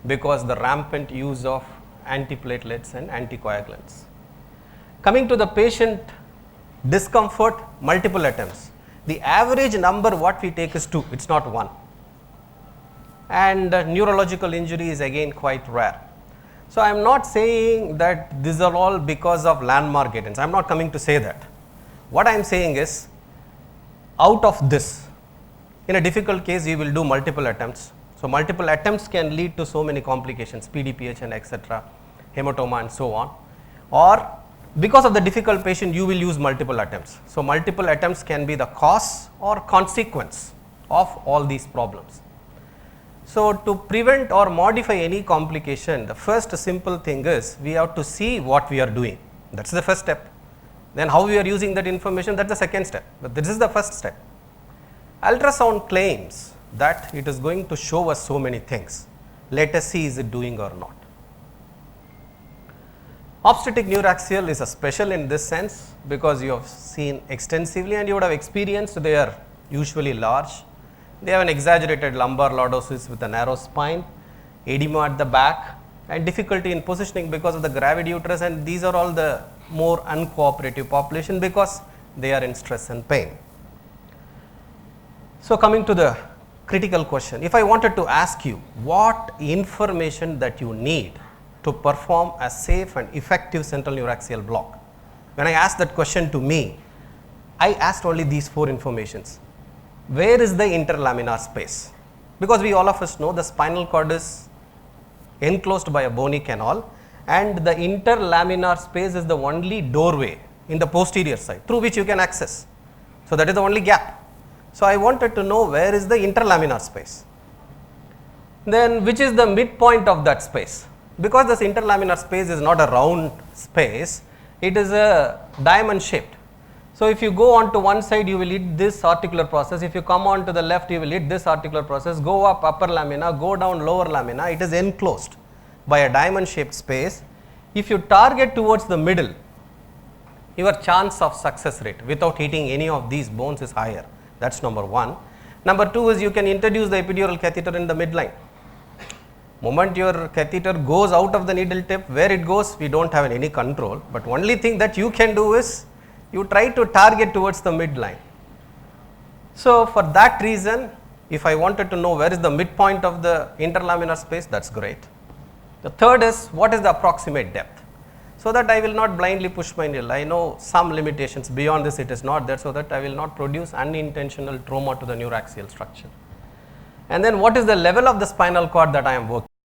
because the rampant use of antiplatelets and anticoagulants. Coming to the patient discomfort, multiple attempts. The average number what we take is 2, it is not 1. And neurological injury is again quite rare. So, I am not saying that these are all because of landmark guidance, I am not coming to say that. What I am saying is, out of this, in a difficult case you will do multiple attempts. So, multiple attempts can lead to so many complications, PDPH and etc., hematoma and so on, or because of the difficult patient you will use multiple attempts. So, multiple attempts can be the cause or consequence of all these problems. So, to prevent or modify any complication, the first simple thing is we have to see what we are doing, that is the first step. Then how we are using that information, that is the second step, but this is the first step. Ultrasound claims that it is going to show us so many things, let us see is it doing or not. Obstetric neuraxial is a special in this sense because you have seen extensively and you would have experienced they are usually large. They have an exaggerated lumbar lordosis with a narrow spine, edema at the back and difficulty in positioning because of the gravid uterus, and these are all the more uncooperative population because they are in stress and pain. So, coming to the critical question, if I wanted to ask you what information that you need to perform a safe and effective central neuraxial block, when I asked that question to me, I asked only these 4 informations. Where is the interlaminar space? Because we all of us know the spinal cord is enclosed by a bony canal and the interlaminar space is the only doorway in the posterior side through which you can access. So, that is the only gap. So, I wanted to know where is the interlaminar space. Then which is the midpoint of that space? Because this interlaminar space is not a round space, it is a diamond shaped. So, if you go on to one side you will hit this articular process, if you come on to the left you will hit this articular process, go up upper lamina, go down lower lamina, it is enclosed by a diamond shaped space. If you target towards the middle, your chance of success rate without hitting any of these bones is higher, that is number 1. Number 2 is you can introduce the epidural catheter in the midline. Moment your catheter goes out of the needle tip, where it goes we do not have any control, but only thing that you can do is you try to target towards the midline. So, for that reason if I wanted to know where is the midpoint of the interlaminar space, that is great. The third is what is the approximate depth, so that I will not blindly push my needle. I know some limitations, beyond this it is not there, so that I will not produce unintentional trauma to the neuraxial structure. And then what is the level of the spinal cord that I am working